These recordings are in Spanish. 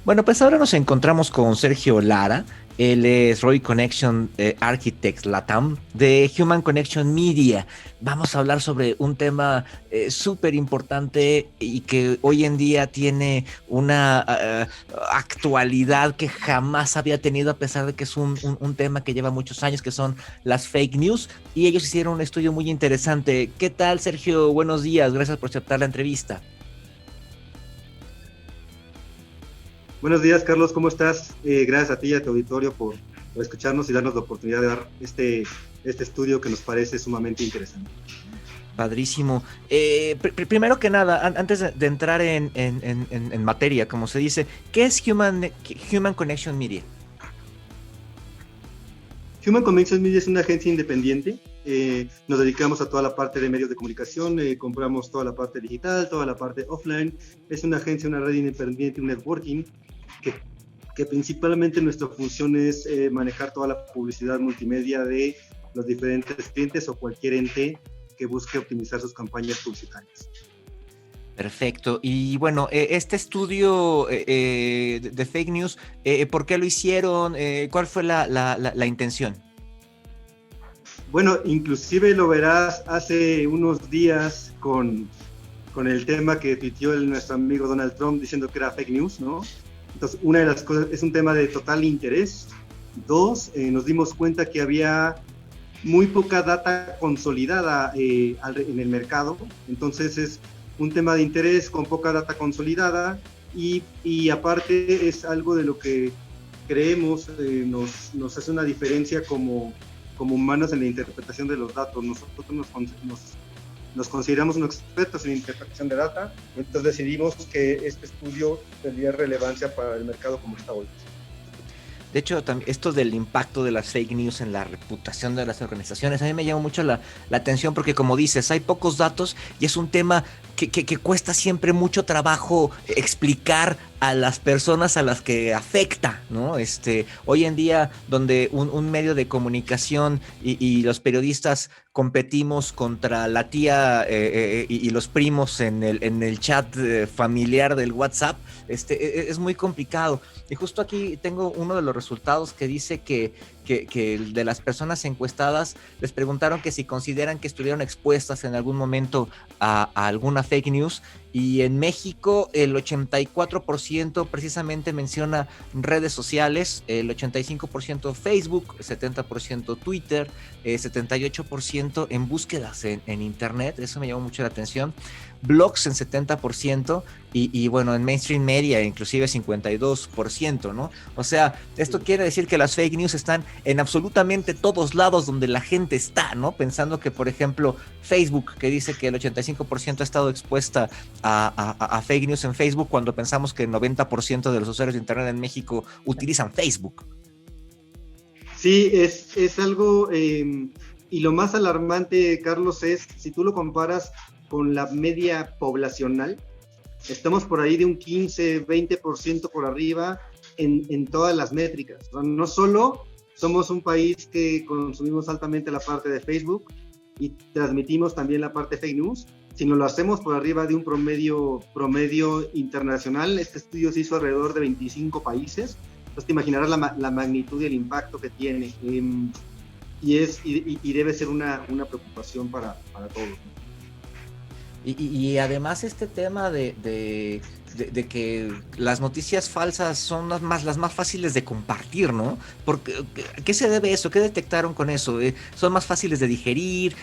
Bueno, pues ahora nos encontramos con Sergio Lara. Él es Roy Connection Architects Latam de Human Connection Media. Vamos a hablar sobre un tema súper importante y que hoy en día tiene una actualidad que jamás había tenido, a pesar de que es un tema que lleva muchos años, que son las fake news. Y ellos hicieron un estudio muy interesante. ¿Qué tal, Sergio? Buenos días. Gracias por aceptar la entrevista. Buenos días, Carlos, ¿cómo estás? Gracias a ti y a tu auditorio por escucharnos y darnos la oportunidad de dar este estudio que nos parece sumamente interesante. Padrísimo. Primero que nada, antes de entrar en materia, como se dice, ¿qué es Human Connection Media? Human Connection Media es una agencia independiente. Nos dedicamos a toda la parte de medios de comunicación, compramos toda la parte digital, toda la parte offline. Es una agencia, una red independiente, un networking que principalmente nuestra función es manejar toda la publicidad multimedia de los diferentes clientes o cualquier ente que busque optimizar sus campañas publicitarias. Perfecto. Y bueno, este estudio de fake news, ¿por qué lo hicieron? ¿Cuál fue la intención? Bueno, inclusive lo verás hace unos días con el tema que tuiteó nuestro amigo Donald Trump diciendo que era fake news, ¿no? Entonces, una de las cosas es un tema de total interés. Dos, nos dimos cuenta que había muy poca data consolidada en el mercado. Entonces, es un tema de interés con poca data consolidada y aparte es algo de lo que creemos nos hace una diferencia como humanos en la interpretación de los datos. Nosotros nos consideramos unos expertos en interpretación de data, entonces decidimos que este estudio tendría relevancia para el mercado como está hoy. De hecho, esto del impacto de las fake news en la reputación de las organizaciones, a mí me llama mucho la atención porque, como dices, hay pocos datos y es un tema que cuesta siempre mucho trabajo explicar a las personas a las que afecta, ¿no? Hoy en día, donde un medio de comunicación y los periodistas competimos contra la tía y los primos en el chat familiar del WhatsApp, es muy complicado. Y justo aquí tengo uno de los resultados que dice que de las personas encuestadas les preguntaron que si consideran que estuvieron expuestas en algún momento a alguna fake news, y en México el 84% precisamente menciona redes sociales, el 85% Facebook, 70% Twitter, 78% en búsquedas en internet. Eso me llamó mucho la atención. Blogs en 70% y bueno, en mainstream media inclusive 52%, ¿no? O sea, esto quiere decir que las fake news están en absolutamente todos lados donde la gente está, ¿no? Pensando que, por ejemplo, Facebook, que dice que el 85% ha estado expuesta a fake news en Facebook, cuando pensamos que el 90% de los usuarios de internet en México utilizan Facebook. Sí, es algo, y lo más alarmante, Carlos, es si tú lo comparas con la media poblacional, estamos por ahí de un 15-20% por arriba en todas las métricas. O sea, no solo somos un país que consumimos altamente la parte de Facebook y transmitimos también la parte fake news, sino lo hacemos por arriba de un promedio internacional. Este estudio se hizo alrededor de 25 países, entonces te imaginarás la magnitud y el impacto que tiene, y debe ser una preocupación para todos, ¿no? Y además este tema de que las noticias falsas son las más fáciles de compartir, ¿no? ¿Qué se debe eso? ¿Qué detectaron con eso? ¿Son más fáciles de digerir?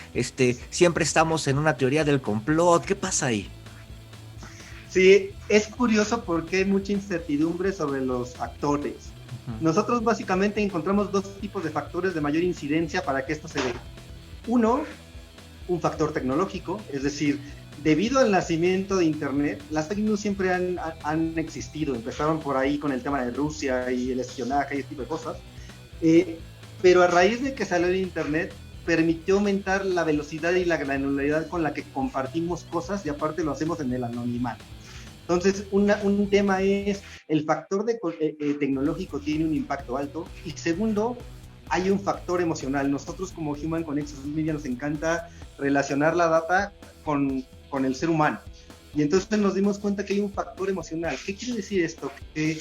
¿Siempre estamos en una teoría del complot? ¿Qué pasa ahí? Sí, es curioso porque hay mucha incertidumbre sobre los actores. Nosotros básicamente encontramos dos tipos de factores de mayor incidencia para que esto se dé. Uno, un factor tecnológico, es decir, debido al nacimiento de Internet, las fake news siempre han existido. Empezaron por ahí con el tema de Rusia y el espionaje y ese tipo de cosas. Pero a raíz de que salió el Internet, permitió aumentar la velocidad y la granularidad con la que compartimos cosas, y aparte lo hacemos en el anonimato. Entonces, un tema es el factor tecnológico tiene un impacto alto, y segundo, hay un factor emocional. Nosotros como Human Connections Media nos encanta relacionar la data con el ser humano. Y entonces nos dimos cuenta que hay un factor emocional. ¿Qué quiere decir esto? Que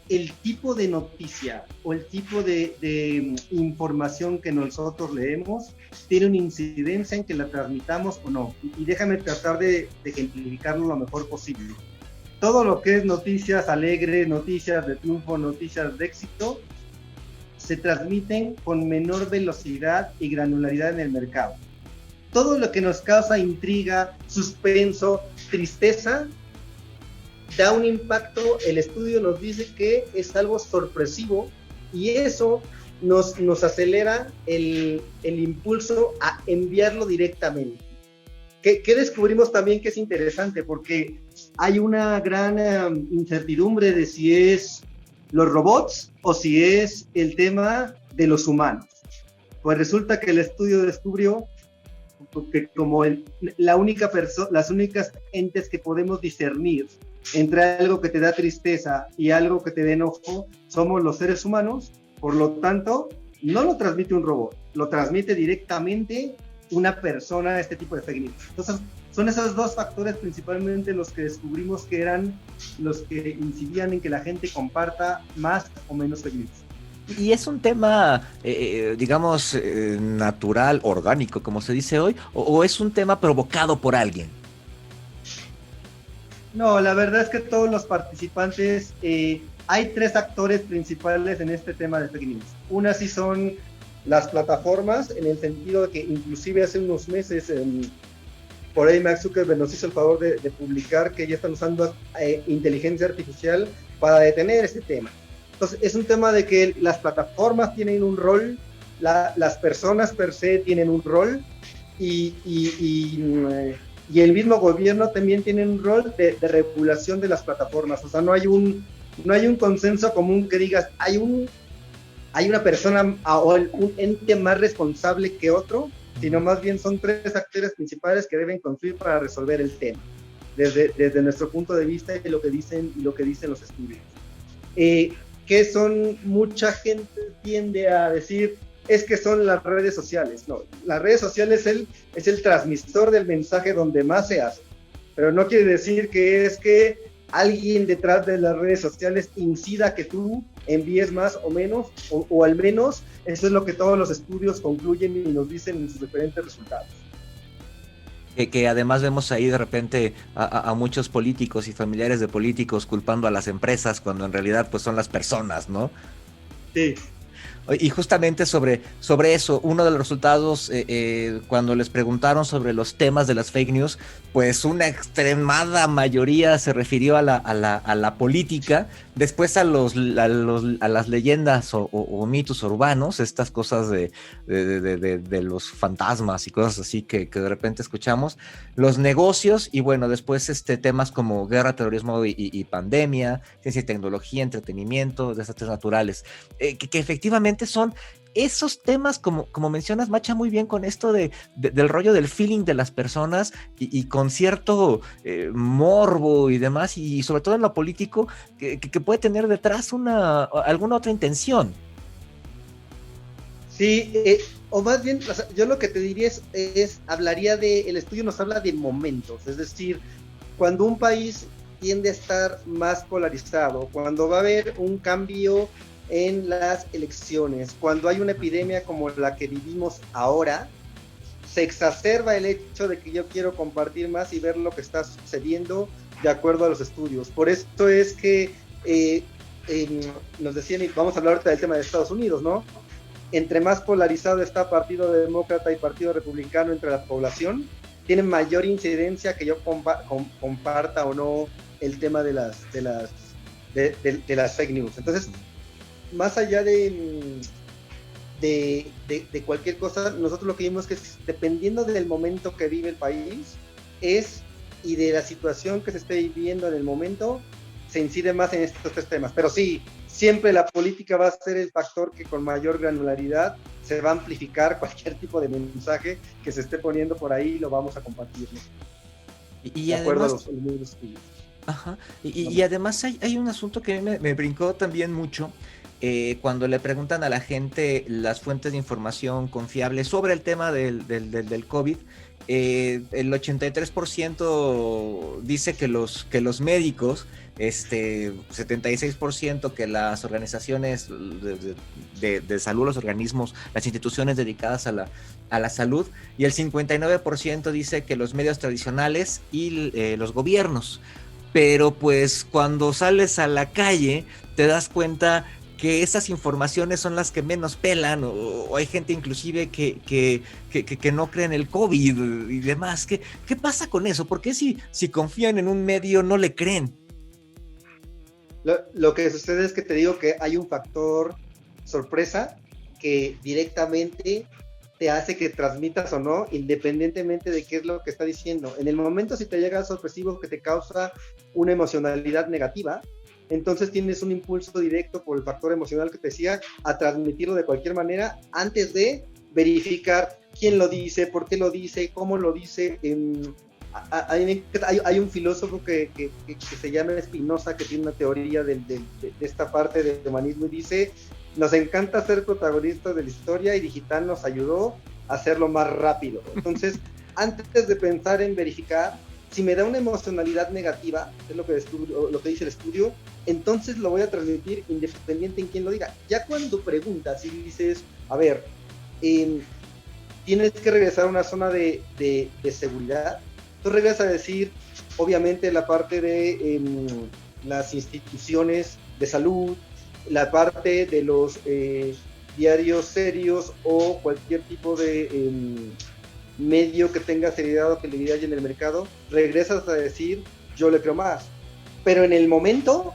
el tipo de noticia o el tipo de información que nosotros leemos tiene una incidencia en que la transmitamos o no. Y déjame tratar de ejemplificarlo lo mejor posible. Todo lo que es noticias alegres, noticias de triunfo, noticias de éxito, se transmiten con menor velocidad y granularidad en el mercado. Todo lo que nos causa intriga, suspenso, tristeza, da un impacto. El estudio nos dice que es algo sorpresivo, y eso nos acelera el impulso a enviarlo directamente. ¿Qué descubrimos también que es interesante? Porque hay una gran incertidumbre de si es los robots o si es el tema de los humanos. Pues resulta que el estudio descubrió que como las únicas entes que podemos discernir entre algo que te da tristeza y algo que te da enojo somos los seres humanos. Por lo tanto, no lo transmite un robot, lo transmite directamente una persona, este tipo de fake news. Entonces, son esos dos factores principalmente los que descubrimos que eran los que incidían en que la gente comparta más o menos fake news. Y es un tema, digamos, natural, orgánico, como se dice hoy, o es un tema provocado por alguien. No, la verdad es que todos los participantes, hay tres actores principales en este tema de fake news. Una sí son las plataformas, en el sentido de que inclusive hace unos meses por ahí Mark Zuckerberg nos hizo el favor de publicar que ya están usando inteligencia artificial para detener este tema. Entonces, es un tema de que las plataformas tienen un rol, las personas per se tienen un rol, y el mismo gobierno también tiene un rol de regulación de las plataformas. O sea, no hay un consenso común que digas, hay una persona o un ente más responsable que otro, sino más bien son tres actores principales que deben confluir para resolver el tema, desde nuestro punto de vista y lo que dicen los estudios. Que son, mucha gente tiende a decir, es que son las redes sociales. No, las redes sociales es el transmisor del mensaje donde más se hace, pero no quiere decir que es que alguien detrás de las redes sociales incida que tú envíes más o menos, o al menos eso es lo que todos los estudios concluyen y nos dicen en sus diferentes resultados. Que además vemos ahí de repente a muchos políticos y familiares de políticos culpando a las empresas cuando en realidad pues son las personas, ¿no? Sí. Y justamente sobre eso, uno de los resultados, cuando les preguntaron sobre los temas de las fake news, pues una extremada mayoría se refirió a la política, después a las leyendas o mitos urbanos, estas cosas de los fantasmas y cosas así que de repente escuchamos, los negocios, y bueno, después temas como guerra, terrorismo y pandemia, ciencia y tecnología, entretenimiento, desastres naturales, que efectivamente son esos temas, como mencionas, macha muy bien con esto del rollo del feeling de las personas, y con cierto morbo y demás, y sobre todo en lo político, que puede tener detrás alguna otra intención. Sí, o más bien, o sea, yo lo que te diría hablaría el estudio nos habla de momentos, es decir, cuando un país tiende a estar más polarizado, cuando va a haber un cambio en las elecciones, cuando hay una epidemia como la que vivimos ahora, se exacerba el hecho de que yo quiero compartir más y ver lo que está sucediendo de acuerdo a los estudios. Por esto es que nos decían, y vamos a hablar ahorita del tema de Estados Unidos, ¿no? Entre más polarizado está Partido Demócrata y Partido Republicano entre la población, tiene mayor incidencia que yo comparta o no el tema de las fake news. Entonces, más allá de cualquier cosa, nosotros lo que vimos es que dependiendo del momento que vive el país y de la situación que se esté viviendo en el momento, se incide más en estos tres temas. Pero sí, siempre la política va a ser el factor que con mayor granularidad se va a amplificar cualquier tipo de mensaje que se esté poniendo por ahí, lo vamos a compartir, ¿no? Y de acuerdo además, a los estudios. Ajá. Y además hay un asunto que me brincó también mucho. Cuando le preguntan a la gente las fuentes de información confiables sobre el tema del COVID, el 83% dice que los médicos, 76% que las organizaciones de salud, los organismos, las instituciones dedicadas a la salud, y el 59% dice que los medios tradicionales y los gobiernos. Pero pues cuando sales a la calle te das cuenta que esas informaciones son las que menos pelan, o hay gente inclusive que no cree en el COVID y demás. ¿Qué pasa con eso? ¿Por qué si confían en un medio no le creen? Lo que sucede es que te digo que hay un factor sorpresa que directamente te hace que transmitas o no, independientemente de qué es lo que está diciendo. En el momento, si te llega sorpresivo que te causa una emocionalidad negativa, entonces tienes un impulso directo por el factor emocional que te decía a transmitirlo de cualquier manera antes de verificar quién lo dice, por qué lo dice, cómo lo dice. Hay un filósofo que se llama Spinoza, que tiene una teoría de esta parte del humanismo, y dice: nos encanta ser protagonistas de la historia y digital nos ayudó a hacerlo más rápido. Entonces, antes de pensar en verificar, si me da una emocionalidad negativa, es lo que dice el estudio, entonces lo voy a transmitir independiente en quién lo diga. Ya cuando preguntas y dices, a ver, tienes que regresar a una zona de seguridad, tú regresas a decir, obviamente, la parte de las instituciones de salud, la parte de los diarios serios o cualquier tipo de medio que tenga seriedad o credibilidad en el mercado, regresas a decir, yo le creo más. Pero en el momento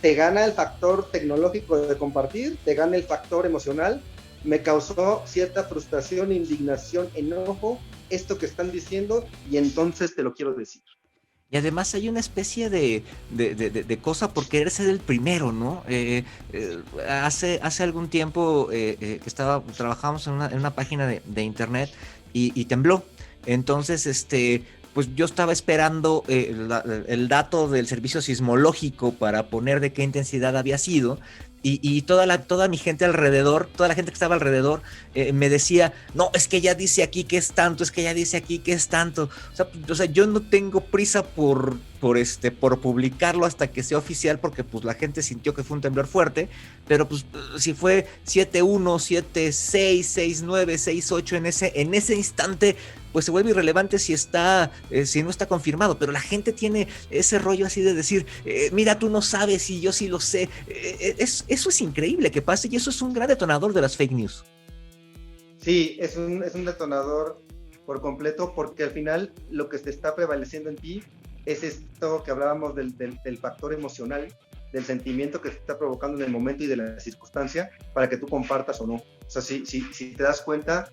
te gana el factor tecnológico de compartir, te gana el factor emocional. Me causó cierta frustración, indignación, enojo esto que están diciendo, y entonces te lo quiero decir. Y además hay una especie de cosa por querer ser el primero, ¿no? Hace algún tiempo que trabajábamos en una página de internet y tembló. Entonces, pues yo estaba esperando el dato del servicio sismológico para poner de qué intensidad había sido. Y toda mi gente alrededor, toda la gente que estaba alrededor, me decía, no, es que ya dice aquí que es tanto, es que ya dice aquí que es tanto. O sea, yo no tengo prisa por publicarlo hasta que sea oficial, porque pues la gente sintió que fue un temblor fuerte, pero pues si fue 7.1, 7.6, 6.9, 6.8 en ese instante, pues se vuelve irrelevante si no está confirmado. Pero la gente tiene ese rollo así de decir, mira, tú no sabes y yo sí lo sé. Eso es increíble que pase, y eso es un gran detonador de las fake news. Sí, es un detonador por completo, porque al final lo que te está prevaleciendo en ti es esto que hablábamos del factor emocional, del sentimiento que te está provocando en el momento y de la circunstancia para que tú compartas o no. O sea, si te das cuenta,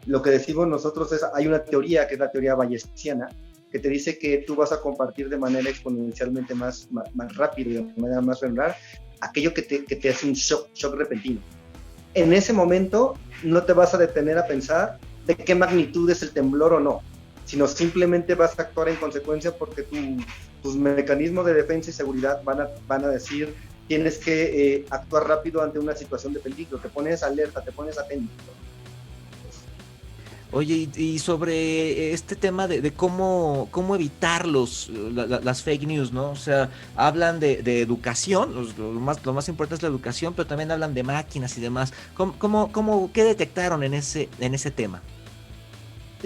lo que decimos nosotros es, hay una teoría que es la teoría bayesiana, que te dice que tú vas a compartir de manera exponencialmente más rápido y de manera más regular aquello que te hace un shock repentino. En ese momento no te vas a detener a pensar de qué magnitud es el temblor o no, sino simplemente vas a actuar en consecuencia, porque tus mecanismos de defensa y seguridad van a decir, tienes que actuar rápido ante una situación de peligro, te pones alerta, te pones atento. Oye, y sobre este tema de cómo evitar las fake news, ¿no? O sea, hablan de educación, lo más importante es la educación, pero también hablan de máquinas y demás. ¿Qué detectaron en ese tema?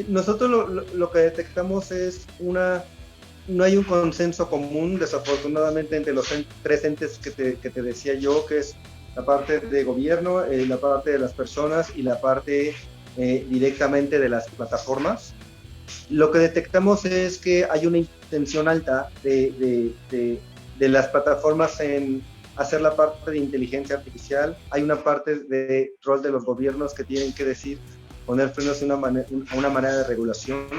Nosotros lo que detectamos es no hay un consenso común, desafortunadamente, entre los tres entes que te decía yo, que es la parte de gobierno, la parte de las personas y la parte directamente de las plataformas. Lo que detectamos es que hay una intención alta de las plataformas en hacer la parte de inteligencia artificial. Hay una parte de rol de los gobiernos que tienen que poner frenos a una manera de regulación,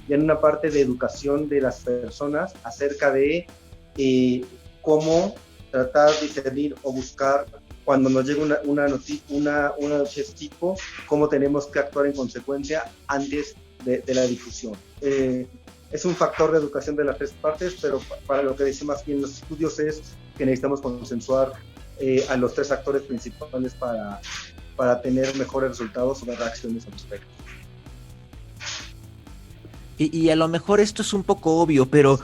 y en una parte de educación de las personas acerca de cómo tratar, discernir o buscar cuando nos llega una noticia de este tipo, cómo tenemos que actuar en consecuencia antes de la difusión. es un factor de educación de las tres partes, pero para lo que dicen más bien los estudios es que necesitamos consensuar a los tres actores principales para tener mejores resultados o dar reacciones al respecto. Y a lo mejor esto es un poco obvio, pero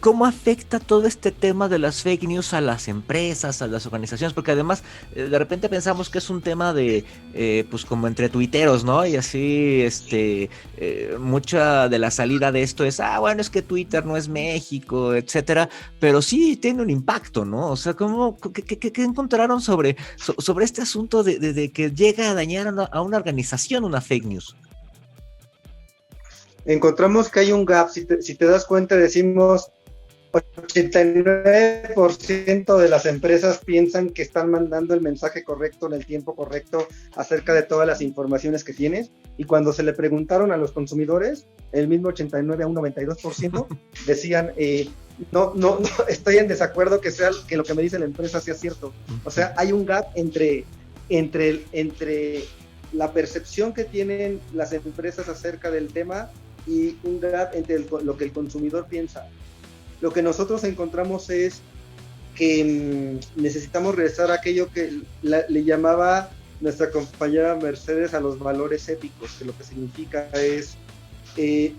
¿cómo afecta todo este tema de las fake news a las empresas, a las organizaciones? Porque además de repente pensamos que es un tema de, pues como entre tuiteros, ¿no? Y así, mucha de la salida de esto es, bueno, es que Twitter no es México, etcétera, pero sí tiene un impacto, ¿no? O sea, ¿qué encontraron sobre este asunto de que llega a dañar a una organización una fake news? Encontramos que hay un gap, si te das cuenta decimos 89% de las empresas piensan que están mandando el mensaje correcto en el tiempo correcto acerca de todas las informaciones que tienes, y cuando se le preguntaron a los consumidores, el mismo 89 a un 92% decían, no, estoy en desacuerdo que lo que me dice la empresa sea cierto. O sea, hay un gap entre la percepción que tienen las empresas acerca del tema y un gap entre lo que el consumidor piensa. Lo que nosotros encontramos es que necesitamos regresar a aquello que le llamaba nuestra compañera Mercedes a los valores éticos, que lo que significa es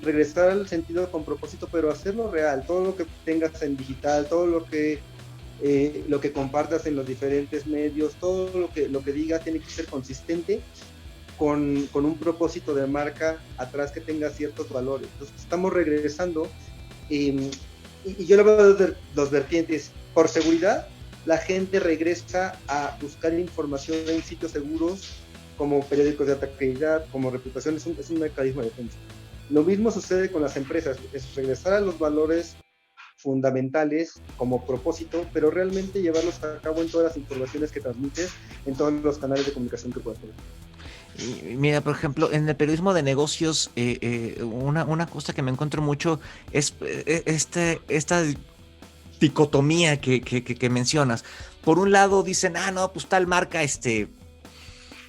regresar al sentido con propósito, pero hacerlo real. Todo lo que tengas en digital, todo lo que compartas en los diferentes medios, todo lo que digas tiene que ser consistente con un propósito de marca atrás que tenga ciertos valores. Entonces estamos regresando y yo lo veo de dos vertientes. Por seguridad, la gente regresa a buscar información en sitios seguros como periódicos de alta calidad, como reputación, es un mecanismo de defensa. Lo mismo sucede con las empresas, es regresar a los valores fundamentales como propósito, pero realmente llevarlos a cabo en todas las informaciones que transmites, en todos los canales de comunicación que puedas tener. Y mira, por ejemplo, en el periodismo de negocios, una cosa que me encuentro mucho es esta dicotomía que mencionas. Por un lado dicen, no, pues tal marca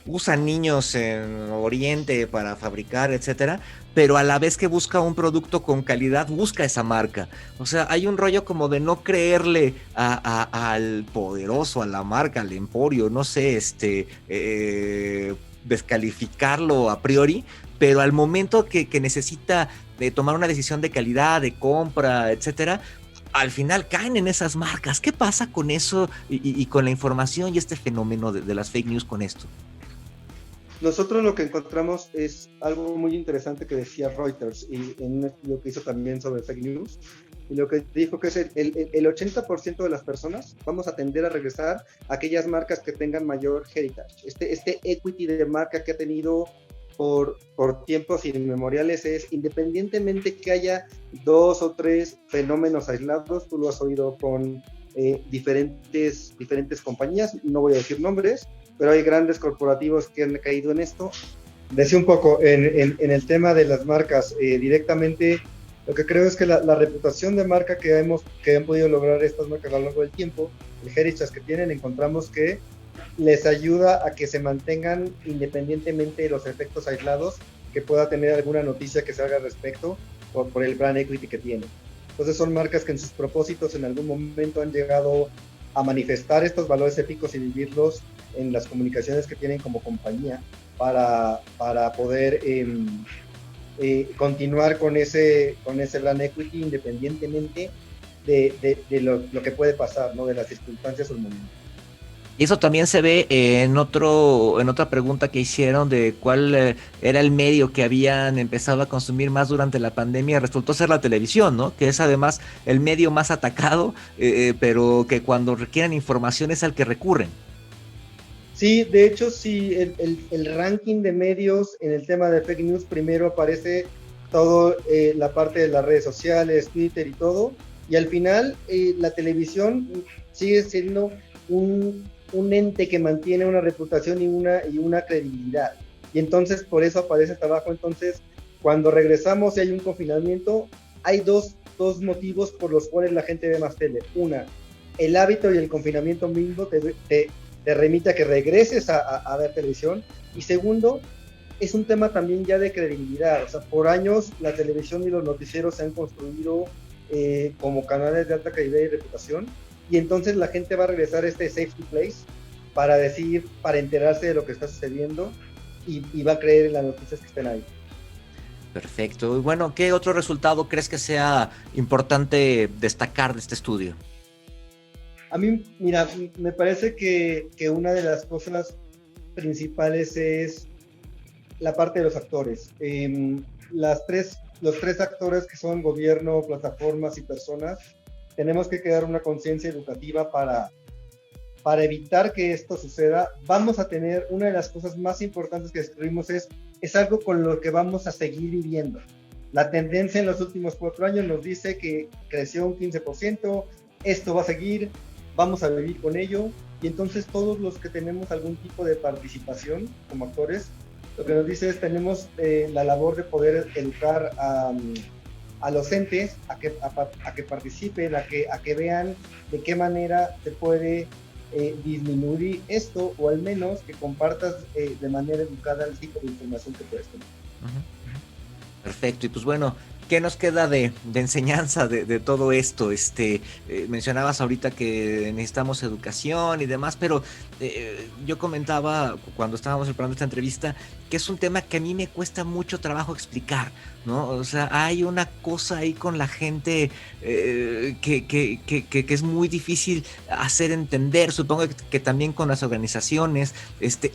usa niños en Oriente para fabricar, etcétera, pero a la vez que busca un producto con calidad, busca esa marca. O sea, hay un rollo como de no creerle al poderoso, a la marca, al emporio, no sé, descalificarlo a priori, pero al momento que necesita tomar una decisión de calidad, de compra, etcétera, al final caen en esas marcas. ¿Qué pasa con eso y con la información y este fenómeno de las fake news con esto? Nosotros lo que encontramos es algo muy interesante que decía Reuters y en un estudio que hizo también sobre fake news, y lo que dijo que es el 80% de las personas vamos a tender a regresar a aquellas marcas que tengan mayor heritage. Este equity de marca que ha tenido por tiempos inmemoriales es, independientemente que haya 2 o 3 fenómenos aislados, tú lo has oído con diferentes compañías, no voy a decir nombres, pero hay grandes corporativos que han caído en esto. Decía un poco en el tema de las marcas, directamente lo que creo es que la reputación de marca que han podido lograr estas marcas a lo largo del tiempo, el heritage que tienen, encontramos que les ayuda a que se mantengan independientemente de los efectos aislados que pueda tener alguna noticia que se haga al respecto por el brand equity que tienen. Entonces son marcas que en sus propósitos en algún momento han llegado a manifestar estos valores éticos y vivirlos en las comunicaciones que tienen como compañía para poder continuar con ese brand equity independientemente de lo que puede pasar, ¿no? De las circunstancias o el momento. Y eso también se ve en otra pregunta que hicieron de cuál era el medio que habían empezado a consumir más durante la pandemia. Resultó ser la televisión, ¿no? Que es además el medio más atacado, pero que cuando requieren información es al que recurren. Sí, de hecho, sí, el ranking de medios en el tema de fake news primero aparece todo la parte de las redes sociales, Twitter y todo, y al final la televisión sigue siendo un ente que mantiene una reputación y una credibilidad, y entonces por eso aparece hasta abajo. Entonces, cuando regresamos y hay un confinamiento, hay dos motivos por los cuales la gente ve más tele. Una, el hábito y el confinamiento mismo te remite a que regreses a ver televisión, y segundo, es un tema también ya de credibilidad. O sea, por años la televisión y los noticieros se han construido como canales de alta calidad y reputación, y entonces la gente va a regresar a este safety place para decir, para enterarse de lo que está sucediendo, y va a creer en las noticias que estén ahí. Perfecto. Y bueno, ¿qué otro resultado crees que sea importante destacar de este estudio? A mí, mira, me parece que una de las cosas principales es la parte de los actores. Los tres actores que son gobierno, plataformas y personas, tenemos que crear una conciencia educativa para evitar que esto suceda. Vamos a tener, una de las cosas más importantes que descubrimos es algo con lo que vamos a seguir viviendo. La tendencia en los últimos 4 años nos dice que creció un 15%, esto va a seguir, vamos a vivir con ello, y entonces todos los que tenemos algún tipo de participación como actores, lo que nos dice es tenemos la labor de poder educar a los entes a que participen, a que vean de qué manera se puede disminuir esto, o al menos que compartas de manera educada el tipo de información que puedes tener. Perfecto, y pues bueno, ¿qué nos queda de enseñanza de todo esto? Mencionabas ahorita que necesitamos educación y demás, pero yo comentaba cuando estábamos preparando esta entrevista que es un tema que a mí me cuesta mucho trabajo explicar, ¿no? O sea, hay una cosa ahí con la gente que es muy difícil hacer entender. Supongo que también con las organizaciones,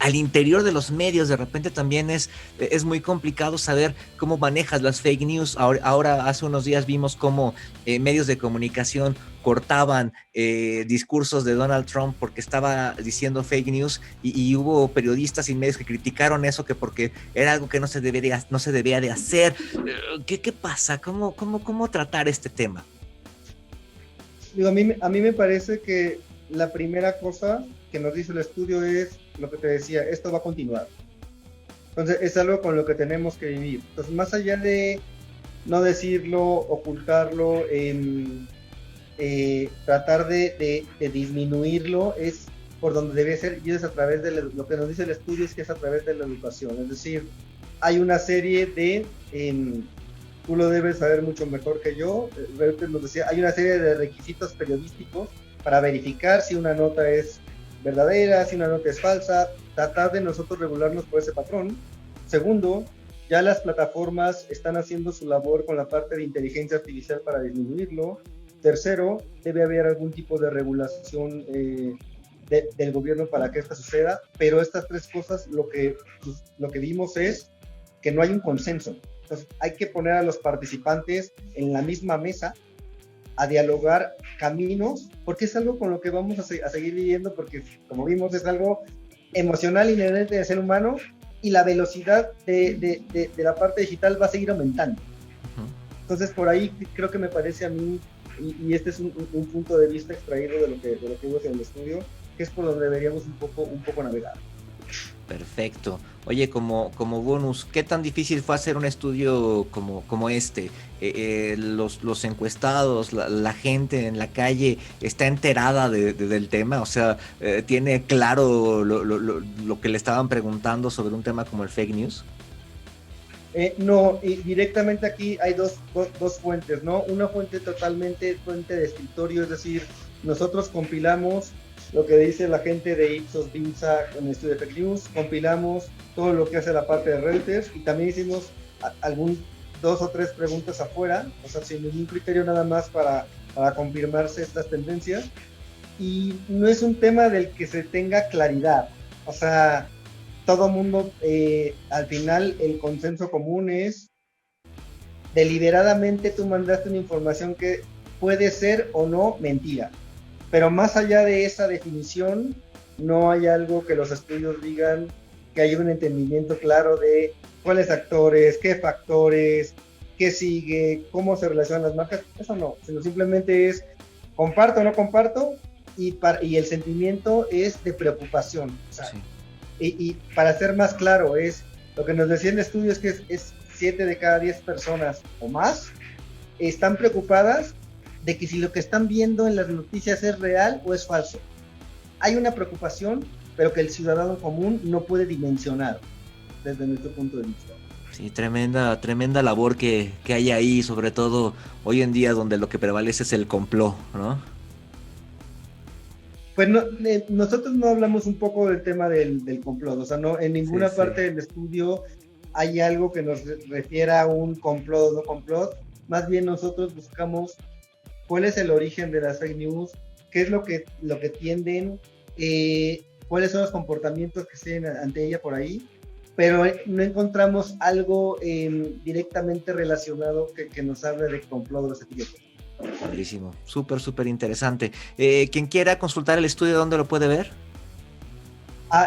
al interior de los medios, de repente también es muy complicado saber cómo manejas las fake news. Ahora hace unos días vimos cómo medios de comunicación cortaban discursos de Donald Trump porque estaba diciendo fake news, y hubo periodistas y medios que criticaron eso, que porque era algo que no se debía de hacer. ¿Qué pasa? ¿Cómo tratar este tema? Digo, a mí me parece que la primera cosa que nos dice el estudio es lo que te decía, esto va a continuar. Entonces es algo con lo que tenemos que vivir. Entonces, más allá de no decirlo, ocultarlo, tratar de disminuirlo, es por donde debe ser, y es a través de lo que nos dice el estudio, es que es a través de la educación. Es decir, hay una serie de, tú lo debes saber mucho mejor que yo, nos decía, hay una serie de requisitos periodísticos para verificar si una nota es verdadera, si una nota es falsa, tratar de nosotros regularnos por ese patrón. Segundo, ya las plataformas están haciendo su labor con la parte de inteligencia artificial para disminuirlo. Tercero, debe haber algún tipo de regulación del gobierno para que esto suceda, pero estas tres cosas lo que vimos es que no hay un consenso. Entonces hay que poner a los participantes en la misma mesa a dialogar caminos, porque es algo con lo que vamos a seguir viviendo, porque como vimos es algo emocional inherente del ser humano, y la velocidad de la parte digital va a seguir aumentando. Entonces por ahí creo que me parece a mí, y este es un punto de vista extraído de lo que vimos en el estudio, que es por donde deberíamos un poco navegar. Perfecto. Oye, como bonus, ¿qué tan difícil fue hacer un estudio como este? Los encuestados, la gente en la calle está enterada del tema, o sea, tiene claro lo que le estaban preguntando sobre un tema como el fake news. No, directamente aquí hay dos fuentes, ¿no? Una fuente totalmente fuente de escritorio, es decir, nosotros compilamos lo que dice la gente de Ipsos Dimsa en el estudio de fake news, compilamos todo lo que hace la parte de Reuters, y también hicimos 2 o 3 preguntas afuera, o sea, sin ningún criterio, nada más para confirmarse estas tendencias, y no es un tema del que se tenga claridad, o sea, todo mundo, al final el consenso común es deliberadamente tú mandaste una información que puede ser o no mentira, pero más allá de esa definición no hay algo que los estudios digan que hay un entendimiento claro de cuáles actores, qué factores, qué sigue, cómo se relacionan las marcas. Eso no, sino simplemente es comparto o no comparto, y el sentimiento es de preocupación, o sea, sí. Y para ser más claro, es lo que nos decía el estudio, es que es 7 de cada 10 personas o más están preocupadas de que si lo que están viendo en las noticias es real o es falso. Hay una preocupación, pero que el ciudadano común no puede dimensionar. desde nuestro punto de vista. Sí, tremenda labor que hay ahí, sobre todo hoy en día donde lo que prevalece es el complot, ¿no? Pues no, nosotros no hablamos un poco del tema del complot, o sea, no, en ninguna Sí, parte del estudio hay algo que nos refiera a un complot o no complot, más bien nosotros buscamos cuál es el origen de las fake news, qué es lo que tienden, cuáles son los comportamientos que se ven ante ella por ahí, pero no encontramos algo directamente relacionado que nos hable de complot o ese tipo de cosas. Padrísimo, súper interesante. Quien quiera consultar el estudio, ¿dónde lo puede ver?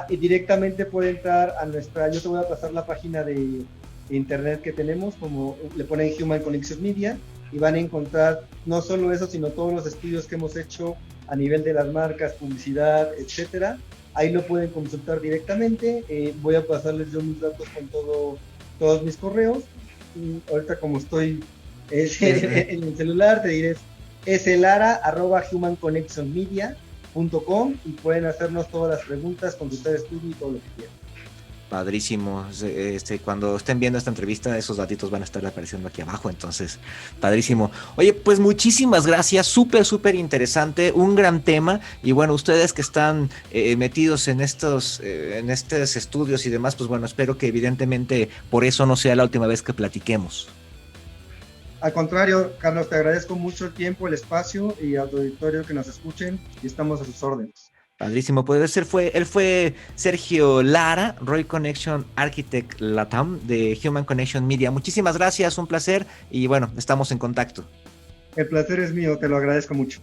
Y directamente puede entrar a nuestra, yo te voy a pasar la página de internet que tenemos, como le ponen Human Connections Media, y van a encontrar no solo eso, sino todos los estudios que hemos hecho a nivel de las marcas, publicidad, etcétera. Ahí lo pueden consultar directamente. Voy a pasarles yo mis datos con todos mis correos. Y ahorita como estoy en el celular, te diré slara@humanconnectionmedia.com y pueden hacernos todas las preguntas, consultar estudio y todo lo que quieran. Padrísimo. Cuando estén viendo esta entrevista, esos datitos van a estar apareciendo aquí abajo, entonces, padrísimo. Oye, pues muchísimas gracias, súper interesante, un gran tema, y bueno, ustedes que están metidos en estos estudios y demás, pues bueno, espero que evidentemente por eso no sea la última vez que platiquemos. Al contrario, Carlos, te agradezco mucho el tiempo, el espacio y a tu auditorio que nos escuchen y estamos a sus órdenes. Padrísimo, él fue Sergio Lara, Roy Connection Architect Latam de Human Connection Media. Muchísimas gracias, un placer y bueno, estamos en contacto. El placer es mío, te lo agradezco mucho.